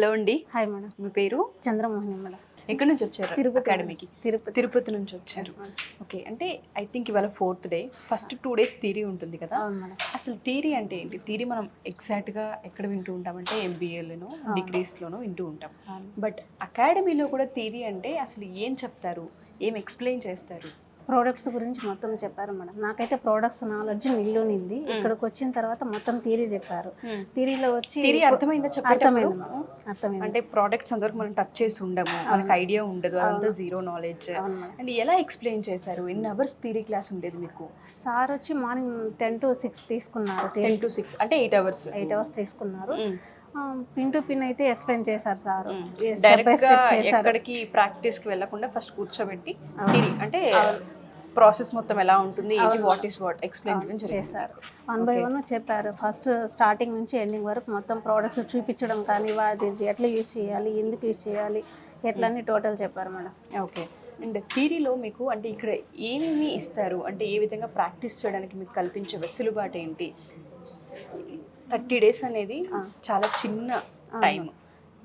Hello అండి. Hi madam. మీ పేరు? చంద్రమోహని మేడం. ఎక్కడి నుంచి వచ్చారు? తిరుపతి అకాడమీకి. తిరుపతి నుంచి వచ్చారు. ఓకే, అంటే ఐ థింక్ ఇవాళ 4th day. First 2 days theory ఉంటుంది కదా. అవును మేడం. అసలు థియరీ అంటే ఏంటి? థియరీ మనం ఎగ్జాక్ట్గా ఎక్కడ వింటూ ఉంటామంటే MBAలోనో డిగ్రీస్లోనో వింటూ ఉంటాం. బట్ అకాడమీలో కూడా థియరీ అంటే అసలు ఏం చెప్తారు, ఏం ఎక్స్ప్లెయిన్ చేస్తారు? ప్రోడక్ట్స్ గురించి మొత్తం చెప్పారు మేడం. నాకైతే ప్రోడక్ట్స్ నాలెడ్జ్ నిల్లునింది. ఇక్కడికి వచ్చిన తర్వాత మొత్తం థియరీ చెప్పారు. థియరీలో వచ్చి థియరీ అర్థమైందా? అర్థమైంది మేడం. అర్థమైంది. అంటే ప్రోడక్ట్స్ అంతవరకు మనం టచ్ చేసి ఉండము, మనకు ఐడియా ఉండదు, అదంతా జీరో నాలెడ్జ్. అండ్ ఎలా ఎక్స్ప్లెయిన్ చేశారు? ఎన్ని అవర్స్ థియరీ క్లాస్ ఉండేది మీకు? సార్ వచ్చి మార్నింగ్ 10 to 6 తీసుకున్నారు. 10 to 6 అంటే 8 hours. 8 hours తీసుకున్నారు. పిన్ టు పిన్ అయితే ఎక్స్ప్లెయిన్ చేశారు సార్. డైరెక్ట్ ఎక్కడికి ప్రాక్టీస్ కి వెళ్ళకుండా ఫస్ట్ కూర్చోబెట్టి థియరీ అంటే ప్రాసెస్ మొత్తం ఎలా ఉంటుంది, వాట్ ఈస్ వాట్ ఎక్స్ప్లెయిన్ చేశారు. 1 by 1 చెప్పారు. ఫస్ట్ స్టార్టింగ్ నుంచి ఎండింగ్ వరకు మొత్తం ప్రోడక్ట్స్ చూపించడం కానీ వాటి ఎట్లా యూజ్ చేయాలి, ఎందుకు యూజ్ చేయాలి, ఎట్లా అని టోటల్ చెప్పారు మేడం. ఓకే. అండ్ థియరీలో మీకు అంటే ఇక్కడ ఏమేమి ఇస్తారు, అంటే ఏ విధంగా ప్రాక్టీస్ చేయడానికి మీకు కల్పించే వెసులుబాటు ఏంటి? 30 days అనేది చాలా చిన్న టైం,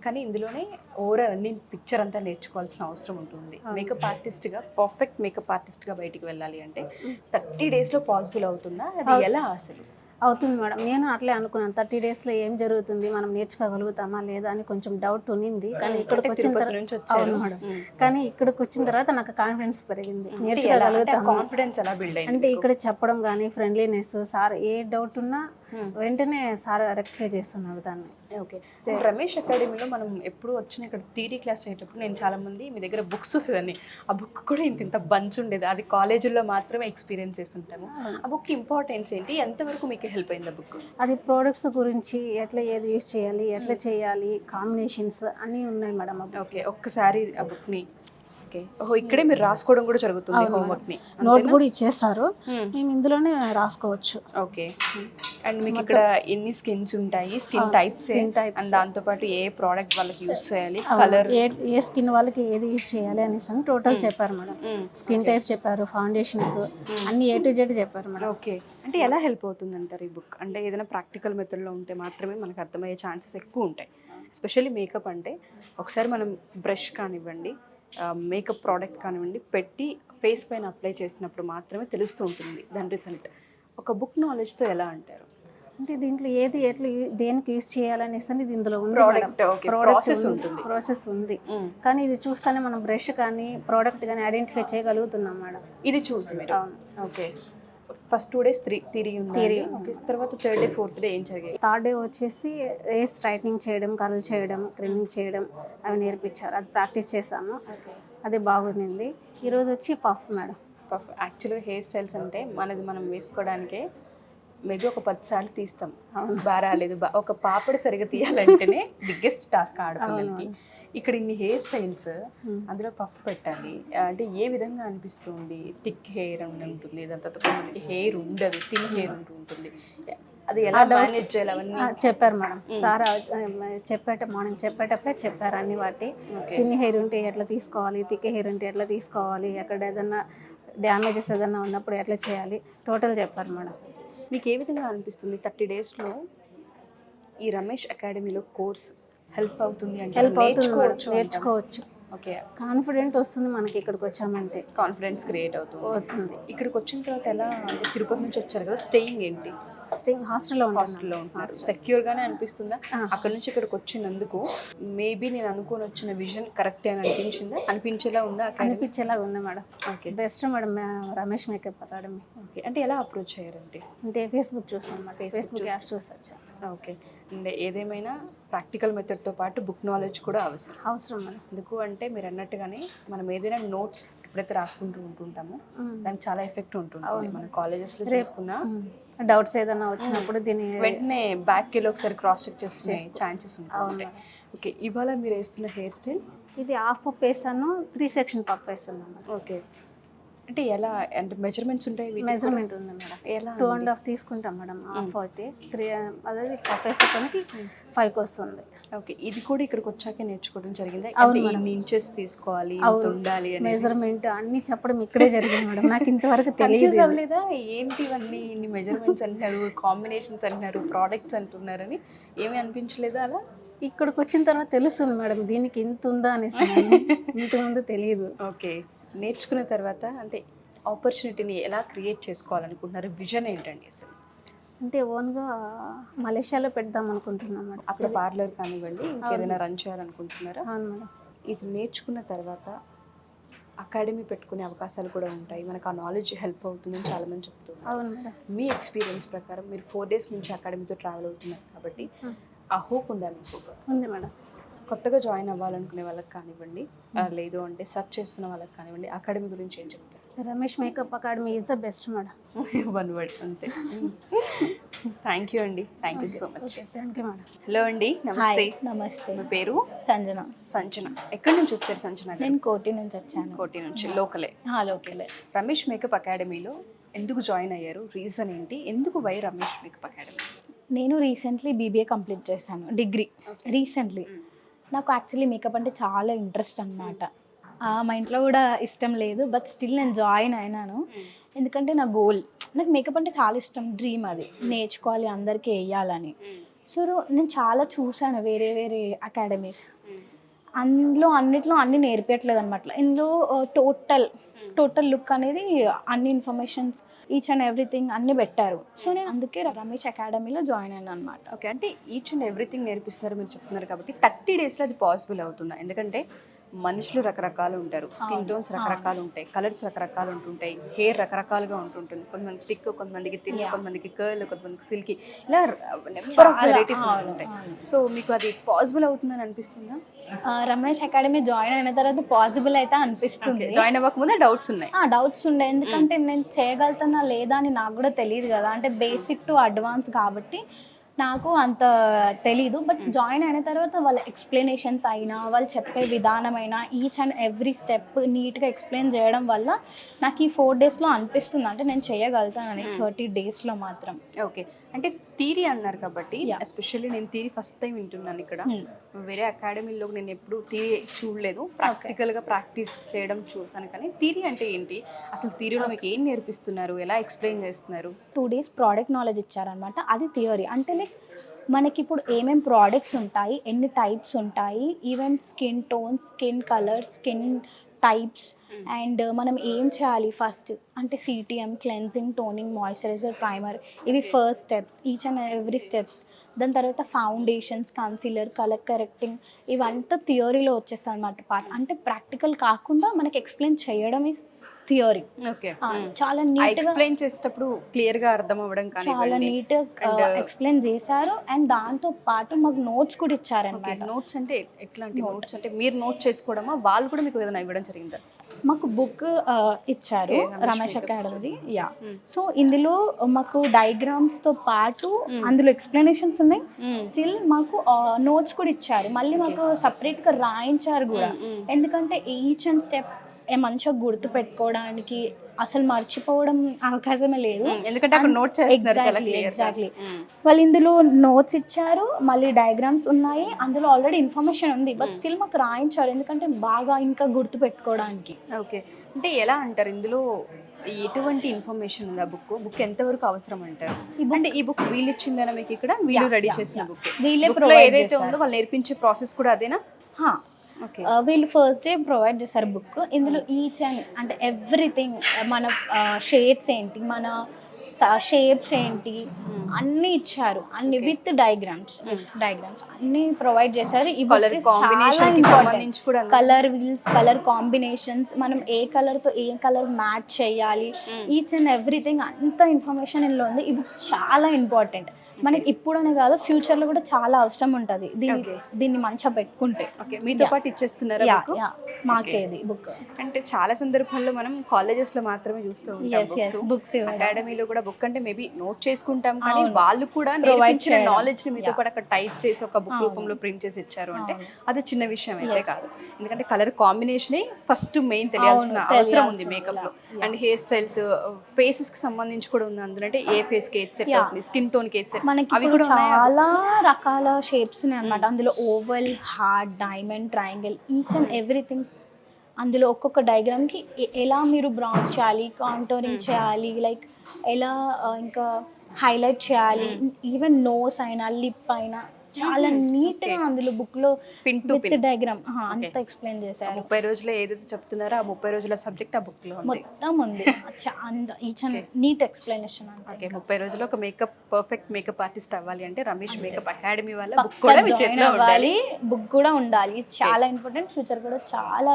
కానీ ఇందులోనే ఓవరాల్ అన్ని పిక్చర్ అంతా నేర్చుకోవాల్సిన అవసరం ఉంటుంది. మేకప్ ఆర్టిస్ట్గా, పర్ఫెక్ట్ మేకప్ ఆర్టిస్ట్గా బయటికి వెళ్ళాలి అంటే 30 daysలో పాసిబుల్ అవుతుందా? అది ఎలా అసలు అవుతుంది మేడం? నేను అట్లే అనుకున్నాను. 30 daysలో ఏం జరుగుతుంది, మనం నేర్చుకోగలుగుతామా లేదా అని కొంచెం డౌట్ ఉన్నింది. కానీ ఇక్కడికి వచ్చిన తర్వాత అవును మేడం, కానీ ఇక్కడికి వచ్చిన తర్వాత నాకు కాన్ఫిడెన్స్ పెరిగింది. నేర్చుకోగలుగుతాం. కాన్ఫిడెన్స్ ఎలా బిల్డ్ అయింది? అంటే ఇక్కడ చెప్పడం కానీ ఫ్రెండ్లీనెస్, సార్ ఏ డౌట్ ఉన్నా వెంటనే సార్ రెక్టిఫై చేస్తున్నారు దాన్ని. ఓకే. రమేష్ అకాడమీలో మనం ఎప్పుడు వచ్చిన ఇక్కడ థియరీ క్లాస్ అయ్యేటప్పుడు నేను చాలా మంది మీ దగ్గర బుక్స్ చూసేదాన్ని. ఆ బుక్ కూడా ఇంత బంచ్ ఉండేది. అది కాలేజీల్లో మాత్రమే ఎక్స్పీరియన్స్ చేసి ఉంటాము. ఆ బుక్ ఇంపార్టెన్స్ ఏంటి, ఎంతవరకు మీకు హెల్ప్ అయింది ఆ బుక్? అది ప్రోడక్ట్స్ గురించి ఎట్లా ఏది యూజ్ చేయాలి, ఎట్లా చేయాలి, కాంబినేషన్స్ అన్నీ ఉన్నాయి మేడం. ఓకే, ఒక్కసారి ఆ బుక్ని. ఓకే. ఓహో, ఇక్కడే మీరు రాసుకోవడం కూడా జరుగుతుంది హోంవర్క్ని? నోట్ కూడా ఇచ్చేస్తారు, మేము ఇందులోనే రాసుకోవచ్చు. ఓకే. అండ్ మీకు ఇక్కడ ఎన్ని స్కిన్స్ ఉంటాయి, స్కిన్ టైప్స్, అండ్ దాంతోపాటు ఏ ప్రోడక్ట్ వాళ్ళకి యూజ్ చేయాలి, కలర్ ఏ స్కిన్ వాళ్ళకి ఏది యూజ్ చేయాలి అనేసి అని టోటల్ చెప్పారు మేడం. స్కిన్ టైప్ చెప్పారు, ఫౌండేషన్స్ అన్ని A to Z చెప్పారు మేడం. ఓకే. అంటే ఎలా హెల్ప్ అవుతుంది అంటారు ఈ బుక్? అంటే ఏదైనా ప్రాక్టికల్ మెథడ్లో ఉంటే మాత్రమే మనకు అర్థమయ్యే ఛాన్సెస్ ఎక్కువ ఉంటాయి. ఎస్పెషల్లీ మేకప్ అంటే ఒకసారి మనం బ్రష్ కానివ్వండి, మేకప్ ప్రోడక్ట్ కానివ్వండి పెట్టి ఫేస్ పైన అప్లై చేసినప్పుడు మాత్రమే తెలుస్తూ ఉంటుంది దాని రిజల్ట్. ఒక బుక్ నాలెడ్జ్తో ఎలా అంటారు? అంటే దీంట్లో ఏది ఎట్లా దేనికి యూజ్ చేయాలనేసి ఇది ఇందులో ఉంది. ప్రాసెస్ ఉంది, కానీ ఇది చూస్తేనే మనం బ్రష్ కానీ ప్రోడక్ట్ కానీ ఐడెంటిఫై చేయగలుగుతున్నాం మేడం. ఇది చూసి మీరు. ఓకే. ఫస్ట్ 2 days థియరీ ఉంది. ఓకే. తర్వాత 3rd day 4th day ఏం జరిగాయి? 3rd day వచ్చేసి హెయిర్ స్ట్రైట్నింగ్ చేయడం, కలర్ చేయడం, ట్రిమ్మింగ్ చేయడం అవి నేర్పించారు. అది ప్రాక్టీస్ చేశాను, అది బాగుంది. ఈరోజు వచ్చి పఫ్ మేడం. పఫ్ యాక్చువల్గా హెయిర్ స్టైల్స్ అంటే మనది మనం వేసుకోవడానికే మేబీ ఒక 10 సార్లు తీస్తాం, బాగా రాలేదు. ఒక పాపడి సరిగా తీయాలంటేనే బిగ్గెస్ట్ టాస్క్ ఆడపిల్లలకి. ఇక్కడ ఇన్ని హెయిర్ స్టైల్స్, అందులో పఫ్ పెట్టాలి అంటే ఏ విధంగా అనిపిస్తుంది? థిక్ హెయిర్ ఉంటుంది, దాని తర్వాత మనకి హెయిర్ ఉండదు, థిన్ హెయిర్ ఉంటుంది. అది ఎలా మేనేజ్ చేయాలి అవన్నీ చెప్పారు మేడం. సార్ మార్నింగ్ చెప్పేటప్పుడే చెప్పారు అన్ని. వాటి థిన్ హెయిర్ ఉంటే ఎట్లా తీసుకోవాలి, థిక్ హెయిర్ ఉంటే ఎట్లా తీసుకోవాలి, ఎక్కడ ఏదన్నా డ్యామేజెస్ ఏదన్నా ఉన్నప్పుడు ఎట్లా చేయాలి, టోటల్ చెప్పారు మేడం. మీకు ఏ విధంగా అనిపిస్తుంది 30 daysలో ఈ రమేష్ అకాడమీలో కోర్స్ హెల్ప్ అవుతుంది అంటే? హెల్ప్ అవుతుంది, నేర్చుకోవచ్చు. ఓకే. కాన్ఫిడెంట్ వస్తుంది మనకి ఇక్కడికి వచ్చామంటే, కాన్ఫిడెన్స్ క్రియేట్ అవుతుంది. ఇక్కడికి వచ్చిన తర్వాత ఎలా అంటే తిరుపతి నుంచి వచ్చారు కదా, స్టేయింగ్ ఏంటి? స్టేయింగ్ హాస్టల్లో ఉంటున్నారు. సెక్యూర్గానే అనిపిస్తుందా? అక్కడ నుంచి ఇక్కడికి వచ్చినందుకు మేబీ నేను అనుకుని వచ్చిన విజన్ కరెక్టే అని అనిపించేలా ఉందా? అనిపించేలా ఉంది madam. Okay, best madam Ramesh makeup academy. Okay. అంటే ఎలా అప్రోచ్ అయ్యారంటే? అంటే ఫేస్బుక్ చూసాను మేడం, ఫేస్బుక్ యాడ్స్ చూసి వచ్చాను. ఓకే. అండ్ ఏదేమైనా ప్రాక్టికల్ మెథడ్తో పాటు బుక్ నాలెడ్జ్ కూడా అవసరం మేడం. ఎందుకు అంటే మీరు అన్నట్టుగానే మనం ఏదైనా నోట్స్ ఎప్పుడైతే రాసుకుంటూ ఉంటుంటాము దానికి చాలా ఎఫెక్ట్ ఉంటుంది. మన కాలేజెస్లో చూసుకున్నా డౌట్స్ ఏదైనా వచ్చినప్పుడు దీన్ని వెంటనే బ్యాక్కి వెళ్ళి ఒకసారి క్రాస్ చెక్ చేసుకునే ఛాన్సెస్ ఉంటాయి. ఓకే. ఇవాళ మీరు వేస్తున్న హెయిర్ స్టైల్ ఇది హాఫ్ పఫ్ వేసాను, 3 section పఫ్ వేస్తున్నాను. ఓకే. అంటే ఎలా అంటే మెజర్మెంట్స్ ఉంటాయి? మెజర్మెంట్ ఉంది మేడం. ఎలా 2.5 తీసుకుంటాం మేడం. హాఫ్ అయితే 3, అదే పఫ్ వేసేటానికి 5 వస్తుంది. ఓకే. ఇది కూడా ఇక్కడికి వచ్చాకే నేర్చుకోవడం జరిగింది? ఇన్ని ఇంచెస్ తీసుకోవాలి, ఇంత ఉండాలి అని మెజర్మెంట్ అన్ని చెప్పడం ఇక్కడే జరిగింది మేడం. నాకు ఇంతవరకు తెలియదు. అవ్వలేదా ఏంటి ఇవన్నీ ఇన్ని మెజర్మెంట్స్ అంటున్నారు, కాంబినేషన్స్ అంటున్నారు, ప్రోడక్ట్స్ అంటున్నారని ఏమీ అనిపించలేదా అలా? ఇక్కడికి వచ్చిన తర్వాత తెలుస్తుంది మేడం దీనికి ఇంత ఉందా అనేసి. ఇంతకుముందు తెలియదు. ఓకే, నేర్చుకున్న తర్వాత అంటే ఆపర్చునిటీని ఎలా క్రియేట్ చేసుకోవాలనుకుంటున్నారు? విజన్ ఏంటండి అసలు? అంటే ఓన్గా మలేషియాలో పెడదాం అనుకుంటున్నాం మేడం. అక్కడ పార్లర్ కానివ్వండి, ఇంకేదైనా రన్ చేయాలనుకుంటున్నారా? అవును మేడం. ఇది నేర్చుకున్న తర్వాత అకాడమీ పెట్టుకునే అవకాశాలు కూడా ఉంటాయి, మనకు ఆ నాలెడ్జ్ హెల్ప్ అవుతుందని చాలామంది చెప్తున్నారు. అవును మేడం. మీ ఎక్స్పీరియన్స్ ప్రకారం మీరు 4 days నుంచి అకాడమీతో ట్రావెల్ అవుతున్నారు కాబట్టి ఆ హోప్ ఉందా మీకు? ఉంది మేడం. కొత్తగా జాయిన్ అవ్వాలనుకునే వాళ్ళకి కానివ్వండి, లేదు అంటే సర్చ్ చేస్తున్న వాళ్ళకి కానివ్వండి, అకాడమీ గురించి ఏం చెప్తారు? Ramesh makeup academy is the best madam. 1 word అంతే. థ్యాంక్ యూ అండి, thank you so much. Okay, thank you madam. Hello అండి, నమస్తే. నమస్తే. మీ పేరు? సంజన. సంజన. ఎక్కడి నుంచి వచ్చారు సంజన గారు? నేను కోటి నుంచి వచ్చాను. కోటి నుంచి, లోకలే. లోకలే. రమేష్ మేకప్ అకాడమీలో ఎందుకు జాయిన్ అయ్యారు? రీజన్ ఏంటి? ఎందుకు వై రమేష్ మేకప్ అకాడమీ? నేను రీసెంట్లీ బీబీఏ కంప్లీట్ చేశాను, డిగ్రీ రీసెంట్లీ. నాకు యాక్చువల్లీ మేకప్ అంటే చాలా ఇంట్రెస్ట్ అనమాట. మా ఇంట్లో కూడా ఇష్టం లేదు, బట్ స్టిల్ నేను జాయిన్ అయినాను. ఎందుకంటే నా గోల్, నాకు మేకప్ అంటే చాలా ఇష్టం, డ్రీమ్ అది నేర్చుకోవాలి, అందరికీ వేయాలని. సో నేను చాలా చూసాను వేరే వేరే అకాడమీస్, అన్నిట్లో అన్ని నేర్పించట్లేదు అనమాట. ఇందులో టోటల్ లుక్ అనేది అన్ని ఇన్ఫర్మేషన్స్ ఈచ్ అండ్ ఎవ్రీథింగ్ అన్ని పెట్టారు. సో నేను అందుకే రమేష్ అకాడమీలో జాయిన్ అయ్యాను అనమాట. ఓకే, అంటే ఈచ్ అండ్ ఎవ్రీథింగ్ నేర్పిస్తున్నారు మీరు చెప్తున్నారు కాబట్టి 30 daysలో అది పాసిబుల్ అవుతుందా? ఎందుకంటే మనుషులు రకరకాలు ఉంటారు, స్కిన్ టోన్స్ రకరకాలు ఉంటాయి, కలర్స్ రకరకాలు ఉంటుంటాయి, హెయిర్ రకరకాలుగా ఉంటుంటుంది. కొంతమంది థిక్, కొంతమందికి థిన్, కొంతమందికి కర్ల్, కొంతమందికి సిల్కీ, ఇలా నెంబర్ ఆఫ్ వెరైటీస్ ఉంటుంటాయి. సో మీకు అది పాసిబుల్ అవుతుందని అనిపిస్తుందా? రమేష్ అకాడమీ జాయిన్ అయిన తర్వాత పాసిబుల్ అయితే అనిపిస్తుంది. జాయిన్ అవ్వకముందే డౌట్స్ ఉన్నాయి? డౌట్స్ ఉండే, ఎందుకంటే నేను చేయగలుగుతున్నా లేదా అని నాకు కూడా తెలియదు కదా. అంటే బేసిక్ టు అడ్వాన్స్ కాబట్టి నాకు అంత తెలీదు. బట్ జాయిన్ అయిన తర్వాత వాళ్ళ ఎక్స్ప్లెనేషన్స్ అయినా, వాళ్ళు చెప్పే విధానమైనా, ఈచ్ అండ్ ఎవ్రీ స్టెప్ నీట్గా ఎక్స్ప్లెయిన్ చేయడం వల్ల నాకు ఈ 4 daysలో అనిపిస్తుంది అంటే నేను చేయగలుగుతానని. 30 daysలో మాత్రం. ఓకే, అంటే థియరీ అన్నారు కాబట్టి ఎస్పెషల్లీ నేను థియరీ ఫస్ట్ టైం వింటున్నాను ఇక్కడ. వేరే అకాడమీలో నేను ఎప్పుడు థియరీ చూడలేదు, ప్రాక్టికల్గా ప్రాక్టీస్ చేయడం చూసాను. కానీ థియరీ అంటే ఏంటి అసలు? థియరీలో మీకు ఏం నేర్పిస్తున్నారు, ఎలా ఎక్స్ప్లెయిన్ చేస్తున్నారు? 2 days ప్రోడక్ట్ నాలెడ్జ్ ఇచ్చారనమాట, అది థియరీ. అంటే లైక్ మనకి ఇప్పుడు ఏమేమి ప్రోడక్ట్స్ ఉంటాయి, ఎన్ని టైప్స్ ఉంటాయి, even skin tones, skin colours, skin types, and మనం ఏం చేయాలి ఫస్ట్ అంటే CTM, cleansing, toning, moisturiser, primer, ఇవి first steps, each and every steps. దాని తర్వాత ఫౌండేషన్స్, కన్సీలర్, కలర్ కరెక్టింగ్, ఇవంతా థియరీలో వచ్చేస్తాయి అన్నమాట పార్ట్. అంటే ప్రాక్టికల్ కాకుండా మనకి ఎక్స్ప్లెయిన్ చేయడం ఈజ్ థియరీ. ఓకే, చాలా నీట్గా ఎక్స్ప్లెయిన్ చేసేటప్పుడు క్లియర్గా అర్థం అవ్వడం కానీ చాలా నీట్గా ఎక్స్ప్లెయిన్ చేశారు. అండ్ దాంతో పాటు మాకు నోట్స్ కూడా ఇచ్చారనమాట. నోట్స్ అంటే ఎట్లాంటి నోట్స్? అంటే మీరు నోట్ చేసుకోవడమా, వాళ్ళు కూడా మీకు ఏదైనా ఇవ్వడం జరిగిందా? మాకు బుక్ ఇచ్చారు రమేష్ అకాడమీ. సో ఇందులో మాకు డయాగ్రామ్స్తో పాటు అందులో ఎక్స్ప్లెనేషన్స్ ఉన్నాయి. స్టిల్ మాకు నోట్స్ కూడా ఇచ్చారు, మళ్ళీ మాకు సపరేట్గా రాయించారు కూడా. ఎందుకంటే ఈచ్ అండ్ స్టెప్ మంచిగా గుర్తు పెట్టుకోవడానికి అసలు మర్చిపోవడం అవకాశమే లేదు, ఎందుకంటే అక్కడ నోట్ చేస్తున్నారు. ఎగ్జాక్ట్లీ, వాళ్ళు ఇందులో నోట్స్ ఇచ్చారు, మళ్ళీ డయాగ్రామ్స్ ఉన్నాయి, అందులో ఆల్రెడీ ఇన్ఫర్మేషన్ ఉంది, బట్ స్టిల్ మాకు రాయించారు ఎందుకంటే బాగా ఇంకా గుర్తు పెట్టుకోవడానికి. ఓకే, అంటే ఎలా అంటారు ఇందులో ఎటువంటి ఇన్ఫర్మేషన్ ఉంది? ఆ బుక్ ఎంతవరకు అవసరం అంటారు? అంటే ఈ బుక్ వీళ్ళు ఇచ్చిందేనా మీకు? ఇక్కడ వీళ్ళు రెడీ చేసిన బుక్ ఏదైతే ఉందో వాళ్ళు నేర్పించే ప్రాసెస్ కూడా అదేనా? వీళ్ళు ఫస్ట్ డే ప్రొవైడ్ చేస్తారు బుక్. ఇందులో ఈచ్ అండ్ అంటే ఎవ్రీథింగ్, మన షేడ్స్ ఏంటి, మన షేప్స్ ఏంటి అన్నీ ఇచ్చారు, అన్ని విత్ డయాగ్రామ్స్ అన్నీ ప్రొవైడ్ చేశారు. ఈ కలర్ వీల్స్, కలర్ కాంబినేషన్స్, మనం ఏ కలర్తో ఏ కలర్ మ్యాచ్ చేయాలి, ఈచ్ అండ్ ఎవ్రీథింగ్ అంత ఇన్ఫర్మేషన్ ఇందులో ఉంది. ఈ బుక్ చాలా ఇంపార్టెంట్ మనకి, ఇప్పుడనే కాదు ఫ్యూచర్లో కూడా చాలా అవసరం ఉంటుంది దీన్ని మంచిగా పెట్టుకుంటే. మీతో పాటు ఇచ్చేస్తున్నారా మాకేది బుక్? అంటే చాలా సందర్భాల్లో మనం కాలేజెస్లో మాత్రమే చూస్తూ ఉంటాం బుక్స్, అకాడమీలో కూడా బుక్ అంటే మేబీ నోట్ చేసుకుంటాం, కానీ వాళ్ళు కూడా నేర్పించిన నాలెడ్జ్ ని మీతో పాటు అక్కడ టైప్ చేసి ఒక బుక్ రూపంలో ప్రింట్ చేసి ఇచ్చారు అంటే అది చిన్న విషయం అయితే కాదు. ఎందుకంటే కలర్ కాంబినేషన్ ఫస్ట్ మెయిన్ తెలియాల్సిన అవసరం ఉంది మేకప్ లో. అండ్ హెయిర్ స్టైల్స్, ఫేసెస్ కి సంబంధించి కూడా ఉంది అందులో. అంటే ఏ ఫేస్ కి ఏది సెట్ అవుతుంది, స్కిన్ టోన్ కి ఏది సెట్, మనకి చాలా రకాల షేప్స్ ఉన్నాయి అన్నమాట. అందులో oval, heart, diamond, triangle, each and everything. అందులో ఒక్కొక్క డయాగ్రామ్కి ఎలా మీరు బ్రౌన్స్ చేయాలి, కాంటోరింగ్ చేయాలి, లైక్ ఎలా ఇంకా హైలైట్ చేయాలి, ఈవెన్ నోస్ అయినా లిప్ అయినా చాలా నీట్ గా అందులో బుక్ లో పిన్ టు విత్ డయాగ్రామ్ అంతా ఎక్స్ప్లెయిన్ చేశారు. 30 రోజుల్లో ఏదైతే చెప్తున్నారో ఆ 30 రోజుల సబ్జెక్ట్ ఆ బుక్ లో ఉంది. మొత్తం ఉంది ఈచ్ అండ్ నీట్ ఎక్స్ప్లెనేషన్ అంతే. ఓకే, 30 రోజుల్లో ఒక పర్ఫెక్ట్ మేకప్ ఆర్టిస్ట్ అవ్వాలి అంటే రమేష్ మేకప్ అకాడమీ వాళ్ళ బుక్ కూడా మీ చేతిలో ఉండాలి, బుక్ కూడా ఉండాలి. చాలా ఇంపార్టెంట్, ఫ్యూచర్ కూడా చాలా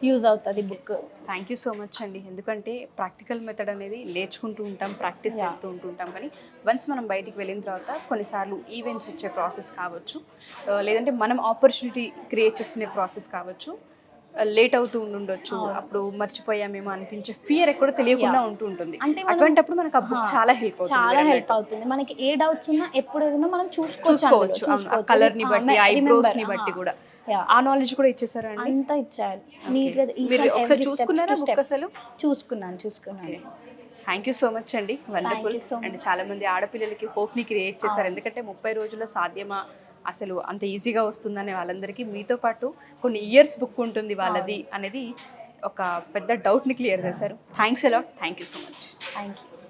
యూజ్ అవుతుంది book. Thank you so much అండి. ఎందుకంటే ప్రాక్టికల్ మెథడ్ అనేది నేర్చుకుంటూ ఉంటాం, ప్రాక్టీస్ చేస్తూ ఉంటుంటాం, కానీ వన్స్ మనం బయటికి వెళ్ళిన తర్వాత కొన్నిసార్లు ఈవెంట్స్ వచ్చే ప్రాసెస్ కావచ్చు, లేదంటే మనం ఆపర్చునిటీ క్రియేట్ చేసుకునే ప్రాసెస్ కావచ్చు, లేట్ అవుతూ ఉండొచ్చు, అప్పుడు మర్చిపోయామేమో అనిపించే ఫియర్ ఎక్కడో తెలియకుండా ఉంటూ ఉంటుంది. అంటే అటువంటిప్పుడు మనకు ఆ బుక్ చాలా హెల్ప్ అవుతుంది. మనకి ఏ డౌట్స్ ఉన్నా ఎప్పుడు ఏదైనా మనం చూసుకోవచ్చు. కలర్ ని బట్టి, ఐబ్రోస్ ని బట్టి కూడా ఆ నాలెడ్జ్ కూడా ఇచ్చేసారా అండి? అంతా ఇచ్చారు నీట్ గా. మీరు ఒకసారి చూసుకున్నారా బుక్? అసలు చూసుకున్నాను. థ్యాంక్ యూ సో మచ్ అండి, వండర్ఫుల్. అండ్ చాలా మంది ఆడపిల్లలకి హోప్ ని క్రియేట్ చేశారు. ఎందుకంటే 30 రోజుల్లో సాధ్యమా, అసలు అంత ఈజీగా వస్తుందనే వాళ్ళందరికీ మీతో పాటు కొన్ని ఇయర్స్ బుక్ ఉంటుంది వాళ్ళది అనేది ఒక పెద్ద డౌట్ని క్లియర్ చేశారు. Thanks a lot, thank you so much. Thank you.